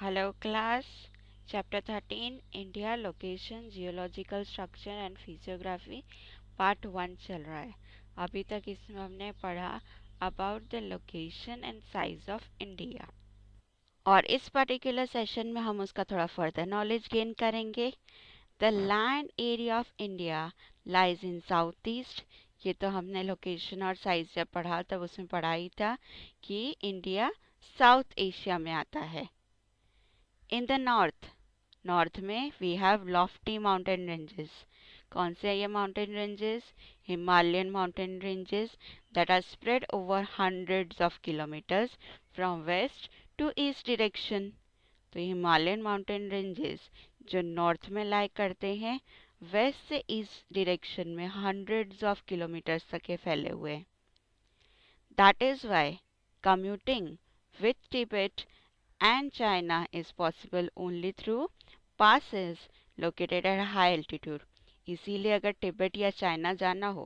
Hello class, chapter 13 India location geological structure and physiography part 1 चल रहा है। अभी तक इसमें हमने पढ़ा about the location and size of India और इस पर्टिकुलर सेशन में हम उसका थोड़ा फर्दर नॉलेज गेन करेंगे। The land area of India lies in south east. ये तो हमने लोकेशन और साइज जब पढ़ा तब उसमें पढ़ा ही था कि इंडिया साउथ एशिया में आता है। इन द नॉर्थ में we have lofty mountain ranges. कौन से है ये mountain ranges? Himalayan mountain ranges that are spread over hundreds of kilometres from west to east direction. तो हिमालयन माउंटेन रेंजेस जो नॉर्थ में लाई करते हैं, वेस्ट से ईस्ट डायरेक्शन में हंड्रेड्स ऑफ किलोमीटर्स तक के फैले हुए हैं। That is why commuting with Tibet and China is possible only through passes located at high altitude। इसीलिए अगर तिब्बत या चाइना जाना हो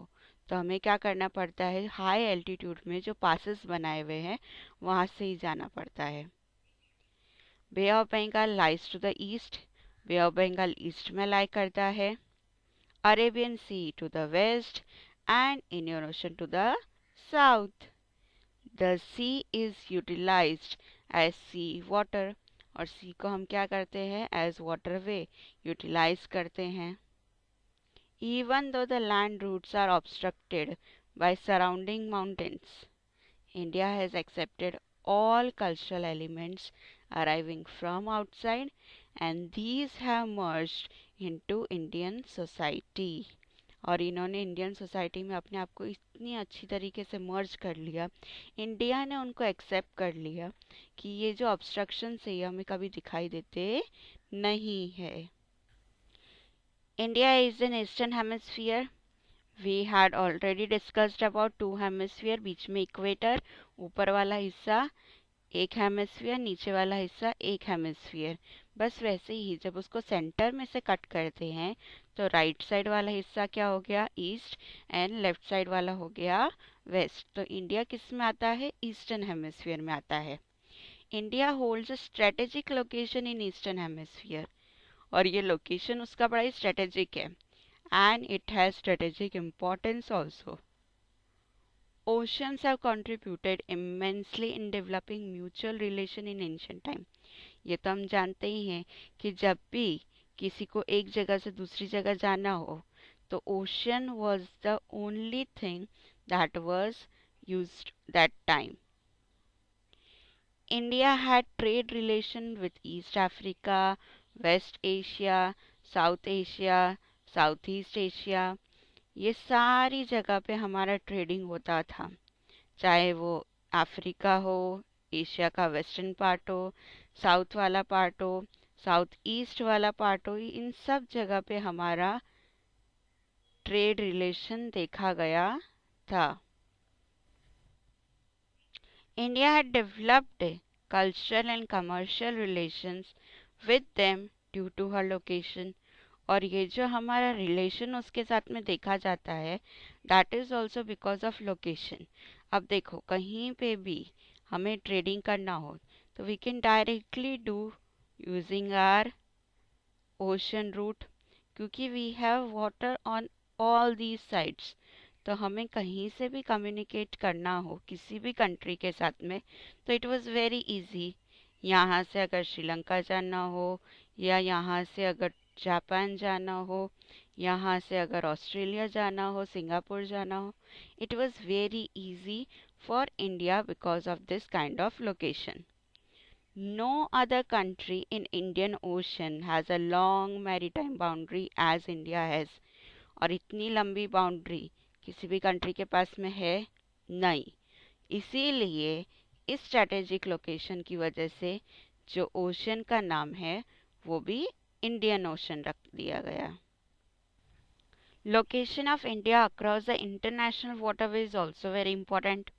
तो हमें क्या करना पड़ता है? हाई एल्टीट्यूड में जो पासेस बनाए हुए हैं वहां से ही जाना पड़ता है। Bay of Bengal lies to the east. Bay of Bengal east में लाई करता है। Arabian Sea to the west and Indian Ocean to the south. The sea is utilised as sea water. और सी को हम क्या करते हैं? एज वाटरवे यूटिलाइज करते हैं। Even though the land routes are obstructed by surrounding mountains, India has accepted all cultural elements arriving from outside and these have merged into Indian society। और इन्होंने इंडियन सोसाइटी में अपने आप को इतनी अच्छी तरीके से मर्ज कर लिया, इंडिया ने उनको एक्सेप्ट कर लिया कि ये जो ऑब्स्ट्रक्शन है ये हमें कभी दिखाई देते नहीं है। India is in eastern hemisphere. We had already discussed about two hemisphere. बीच में इक्वेटर, ऊपर वाला हिस्सा एक हेमिस्फीयर, नीचे वाला हिस्सा एक हेमिस्फीयर। बस वैसे ही जब उसको सेंटर में से कट करते हैं तो राइट साइड वाला हिस्सा क्या हो गया? ईस्ट, एंड लेफ्ट साइड वाला हो गया वेस्ट। तो इंडिया किस में आता है? ईस्टर्न हेमिस्फीयर में आता है। India holds a strategic location in eastern hemisphere और ये लोकेशन उसका बड़ा ही स्ट्रेटेजिक है and it has strategic importance also. Oceans have contributed immensely in developing mutual relation in ancient time। ये तो हम जानते ही हैं कि जब भी किसी को एक जगह से दूसरी जगह जाना हो तो ocean was the only thing that was used that time। India had trade relation with East Africa, West Asia, South Asia, Southeast Asia। ये सारी जगह पे हमारा ट्रेडिंग होता था, चाहे वो अफ्रीका हो, एशिया का वेस्टर्न पार्ट हो, साउथ वाला पार्ट हो, साउथ ईस्ट वाला पार्ट हो, इन सब जगह पे हमारा ट्रेड रिलेशन देखा गया था। India had developed cultural and commercial relations with them due to her location. और ये जो हमारा रिलेशन उसके साथ में देखा जाता है, that is also because of location. अब देखो कहीं पे भी हमें ट्रेडिंग करना हो तो we can directly do using our ocean route, क्योंकि we have water on all these sides. तो हमें कहीं से भी कम्युनिकेट करना हो किसी भी कंट्री के साथ में तो इट वाज वेरी इजी। यहाँ से अगर श्रीलंका जाना हो या यहाँ से अगर जापान जाना हो, यहाँ से अगर ऑस्ट्रेलिया जाना हो, सिंगापुर जाना हो, it was very easy for India because of this kind of location. No other country in Indian Ocean has a long maritime boundary as India has। और इतनी लंबी बाउंड्री किसी भी कंट्री के पास में है नहीं। इसीलिए इस स्ट्रेटेजिक लोकेशन की वजह से जो ओशन का नाम है वो भी इंडियन ओशन रख दिया गया। Location of India across the international waterway is also very important.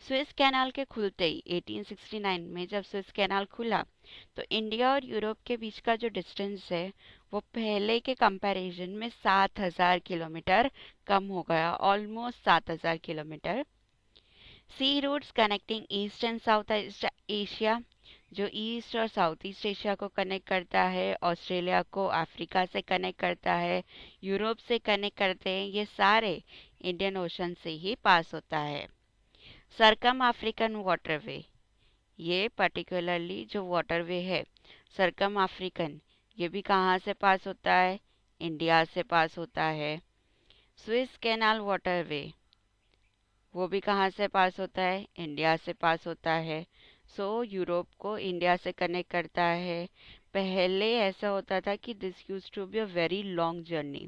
Swiss canal के खुलते ही 1869 में जब स्विस कैनाल खुला तो इंडिया और यूरोप के बीच का जो डिस्टेंस है वो पहले के कंपैरिजन में 7000 किलोमीटर कम हो गया, almost 7000 kilometre. Sea routes connecting east and south Asia. जो ईस्ट और साउथ ईस्ट एशिया को कनेक्ट करता है, ऑस्ट्रेलिया को अफ्रीका से कनेक्ट करता है, यूरोप से कनेक्ट करते हैं, ये सारे इंडियन ओशन से ही पास होता है। सरकम अफ्रीकन वाटरवे, ये पर्टिकुलरली जो वाटरवे है सरकम अफ्रीकन, ये भी कहाँ से पास होता है? इंडिया से पास होता है। स्विस कैनाल वाटरवे, वो भी कहाँ से पास होता है? इंडिया से पास होता है। सो यूरोप को इंडिया से कनेक्ट करता है। पहले ऐसा होता था कि this use to be a very long journey,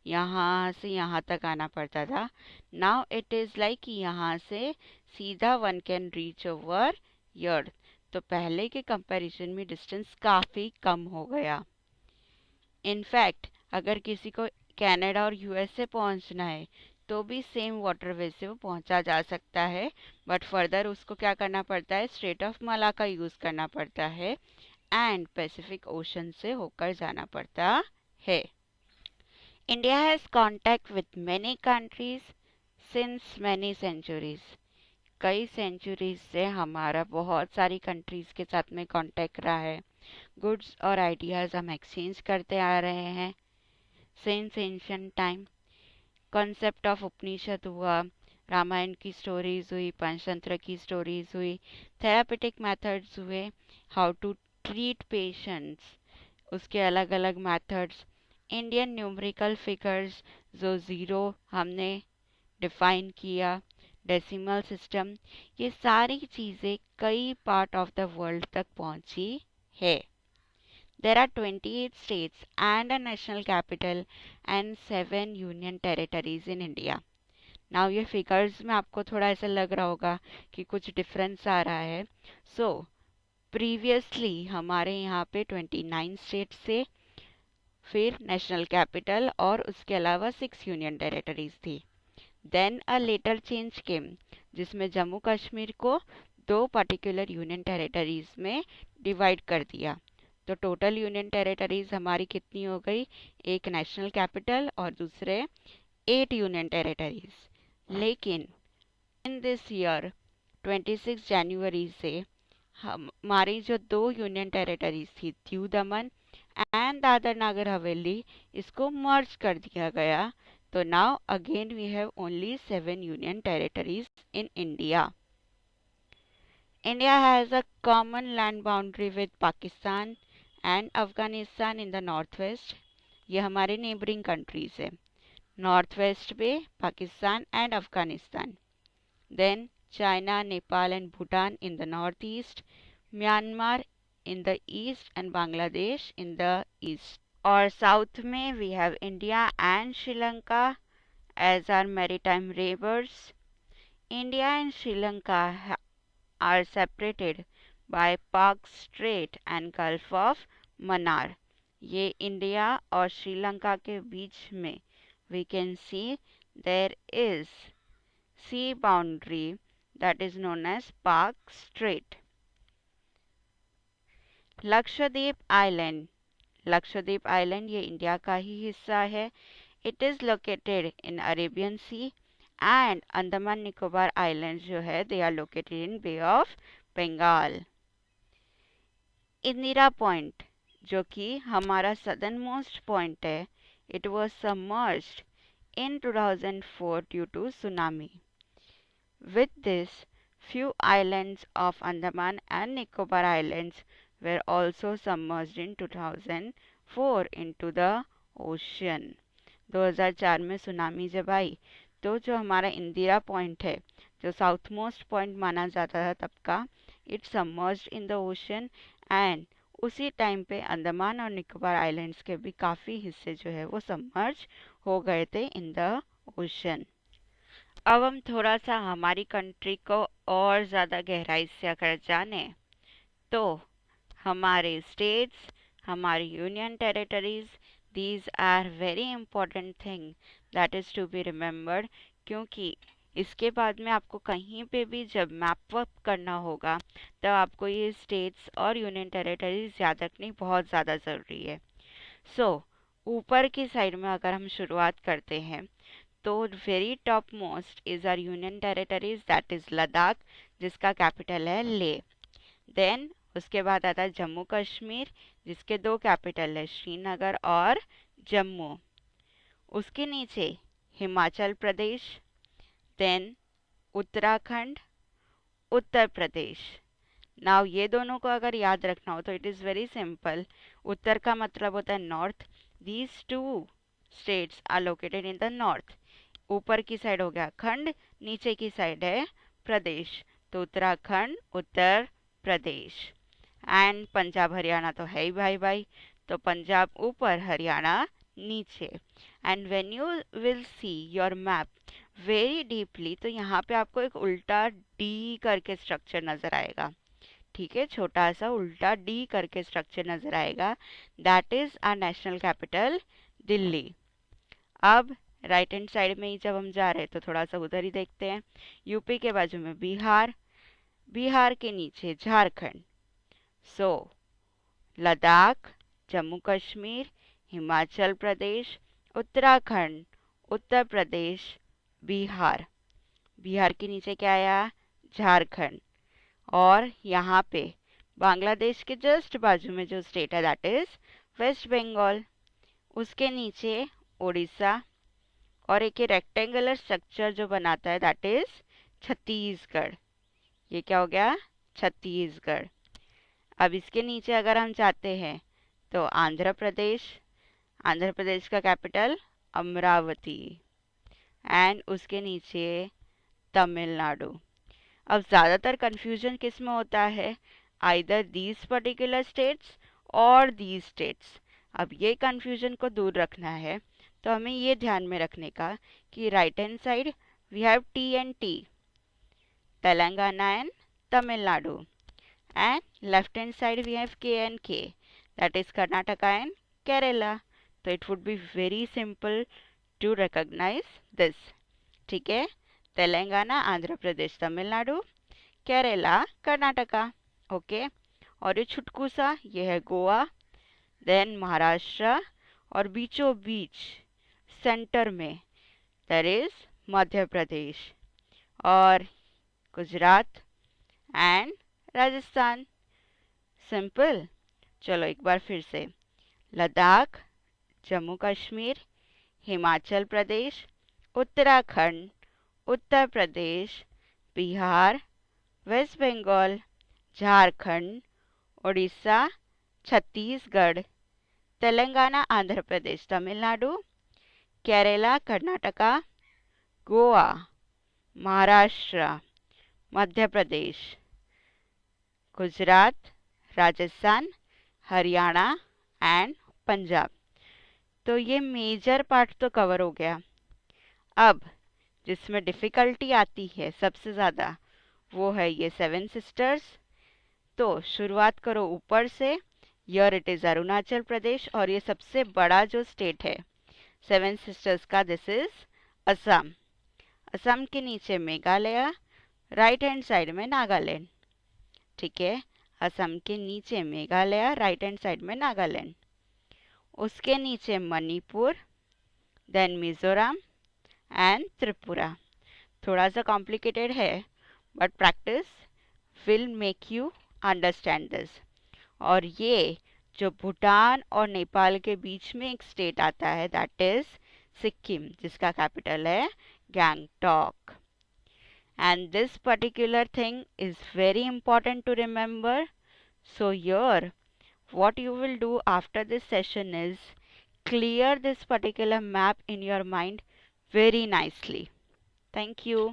यहाँ से यहाँ तक आना पड़ता था। नाउ इट इज़ लाइक यहाँ से सीधा one can reach over earth. तो पहले के कंपैरिजन में डिस्टेंस काफ़ी कम हो गया। इनफैक्ट अगर किसी को कनाडा और यूएसए पहुंचना है तो भी सेम वाटरवे से वो पहुंचा जा सकता है, बट फर्दर उसको क्या करना पड़ता है? स्ट्रेट ऑफ मलाका यूज़ करना पड़ता है एंड पैसिफिक ओशन से होकर जाना पड़ता है। India has contact with many countries since many centuries. कई सेंचुरीज से हमारा बहुत सारी कंट्रीज के साथ में कांटेक्ट रहा है। गुड्स और आइडियाज़ हम एक्सचेंज करते आ रहे हैं since ancient time. Concept of Upanishad हुआ, रामायण की स्टोरीज हुई, पंचतंत्र की स्टोरीज हुई, थेरापेटिक मेथड्स हुए, हाउ टू ट्रीट पेशेंट्स, उसके अलग अलग मेथड्स, इंडियन न्यूमेरिकल फिगर्स जो ज़ीरो हमने डिफाइन किया, डेसिमल सिस्टम, ये सारी चीज़ें कई पार्ट ऑफ द वर्ल्ड तक पहुंची है। There are 28 states and a national capital and 7 union territories in India. Now ये फिगर्स में आपको थोड़ा ऐसा लग रहा होगा कि कुछ डिफरेंस आ रहा है। सो प्रीवियसली हमारे यहाँ पे 29 स्टेट्स थे, फिर नेशनल कैपिटल और उसके अलावा 6 यूनियन टेरिटरीज थी। Then a later change came, जिसमें जम्मू कश्मीर को दो पर्टिकुलर यूनियन टेरिटरीज में डिवाइड कर दिया। तो टोटल यूनियन टेरिटरीज हमारी कितनी हो गई? एक नेशनल कैपिटल और दूसरे 8 यूनियन टेरिटरीज। लेकिन इन दिस ईयर 26 जनवरी से हमारी जो दो यूनियन टेरिटरीज थी, दीव दमन एंड दादर नागर हवेली, इसको मर्ज कर दिया गया। तो now again we have only 7 union territories in India. India has a common land boundary with Pakistan and Afghanistan in the northwest. ये हमारे नेबरिंग कंट्रीज है, नॉर्थ वेस्ट में Pakistan and Afghanistan. Then China, Nepal and Bhutan in the north east, Myanmar in the east and Bangladesh in the east. और south में we have India and Sri Lanka as our maritime neighbors. India and Sri Lanka are separated by Pak Strait and Gulf of Mannar. ये India और श्रीलंका के बीच में we can see there is sea boundary that is known as Pak Strait. Lakshadweep island, Lakshadweep island ये India का ही हिस्सा है। It is located in Arabian Sea and Andaman Nicobar island जो है they are located in Bay of Bengal. Indira Point जो कि हमारा सदर्न मोस्ट पॉइंट है, it was submerged in 2004 due to tsunami. With this, few islands of Andaman and Nicobar Islands were also submerged in 2004 into the ocean. 2004 में tsunami जब आई तो जो हमारा Indira point है, जो साउथ मोस्ट पॉइंट माना जाता था तब का, it submerged in the ocean and उसी टाइम पे अंडमान और निकोबार आइलैंड्स के भी काफ़ी हिस्से जो है वो सबमर्ज हो गए थे इन द ओशन। अब हम थोड़ा सा हमारी कंट्री को और ज़्यादा गहराई से अगर जाने तो हमारे स्टेट्स, हमारी union territories, these are very important thing that is to be remembered, क्योंकि इसके बाद में आपको कहीं पे भी जब मैप अप करना होगा तब आपको ये स्टेट्स और यूनियन टेरिटरीज याद रखनी बहुत ज़्यादा ज़रूरी है। सो ऊपर की साइड में अगर हम शुरुआत करते हैं तो very top most is our union territories that is Ladakh, जिसका कैपिटल है ले। देन उसके बाद आता है जम्मू कश्मीर, जिसके दो कैपिटल है, श्रीनगर और जम्मू। उसके नीचे हिमाचल प्रदेश, देन उत्तराखंड, उत्तर प्रदेश। नाउ ये दोनों को अगर याद रखना हो तो इट इज़ वेरी सिंपल। उत्तर का मतलब होता है north. These two states are located in the north. ऊपर की साइड हो गया खंड, नीचे की साइड है प्रदेश, तो उत्तराखंड, उत्तर प्रदेश। एंड पंजाब हरियाणा तो है ही भाई भाई, तो पंजाब ऊपर, हरियाणा नीचे। And when you will see your map very deeply, तो यहाँ पे आपको एक उल्टा डी करके स्ट्रक्चर नजर आएगा। ठीक है, छोटा सा उल्टा डी करके स्ट्रक्चर नजर आएगा। That is our national capital Delhi. अब राइट हैंड साइड में ही जब हम जा रहे हैं तो थोड़ा सा उधर ही देखते हैं। यूपी के बाजू में बिहार, बिहार के नीचे झारखंड। सो लद्दाख, जम्मू कश्मीर, हिमाचल प्रदेश, उत्तराखंड, उत्तर प्रदेश, बिहार। बिहार के नीचे क्या आया? झारखंड। और यहाँ पे बांग्लादेश के जस्ट बाजू में जो स्टेट है दैट इज वेस्ट बंगाल। उसके नीचे उड़ीसा, और एक रेक्टेंगुलर स्ट्रक्चर जो बनाता है दैट इज छत्तीसगढ़। ये क्या हो गया? छत्तीसगढ़। अब इसके नीचे अगर हम जाते हैं तो आंध्र प्रदेश, आंध्र प्रदेश का कैपिटल अमरावती। एंड उसके नीचे तमिलनाडु। अब ज़्यादातर कंफ्यूजन किस में होता है? आइदर दीज पर्टिकुलर स्टेट्स और दीज स्टेट्स। अब ये कंफ्यूजन को दूर रखना है तो हमें ये ध्यान में रखने का कि right hand side we have T and T, Telangana and Tamil Nadu. And left hand side we have K and K, that is Karnataka and Kerala. तो it would be very simple to recognise this. ठीक है, तेलंगाना, आंध्र प्रदेश, तमिलनाडु, केरला, कर्नाटका। ओके, और ये छुटकू सा ये है गोवा, देन महाराष्ट्र, और बीचों बीच सेंटर में दैट इज मध्य प्रदेश और गुजरात एंड राजस्थान। सिंपल। चलो एक बार फिर से, लद्दाख, जम्मू कश्मीर, हिमाचल प्रदेश, उत्तराखंड, उत्तर प्रदेश, बिहार, वेस्ट बंगाल, झारखंड, उड़ीसा, छत्तीसगढ़, तेलंगाना, आंध्र प्रदेश, तमिलनाडु, केरला, कर्नाटका, गोवा, महाराष्ट्र, मध्य प्रदेश, गुजरात, राजस्थान, हरियाणा एंड पंजाब। तो ये मेजर पार्ट तो कवर हो गया। अब जिसमें डिफ़िकल्टी आती है सबसे ज़्यादा वो है ये सेवन सिस्टर्स। तो शुरुआत करो ऊपर से। यर इट इज़ अरुणाचल प्रदेश, और ये सबसे बड़ा जो स्टेट है सेवन सिस्टर्स का दिस इज असम। असम के नीचे मेघालय, राइट हैंड साइड में नागालैंड। ठीक है, असम के नीचे मेघालय, राइट हैंड साइड में नागालैंड। उसके नीचे मणिपुर, देन मिजोरम एंड त्रिपुरा। थोड़ा सा कॉम्प्लिकेटेड है but practice will make you understand this. और ये जो भूटान और नेपाल के बीच में एक स्टेट आता है दैट इज सिक्किम, जिसका कैपिटल है Gangtok. And this particular thing is very important to remember. So here, what you will do after this session is clear this particular map in your mind very nicely. Thank you.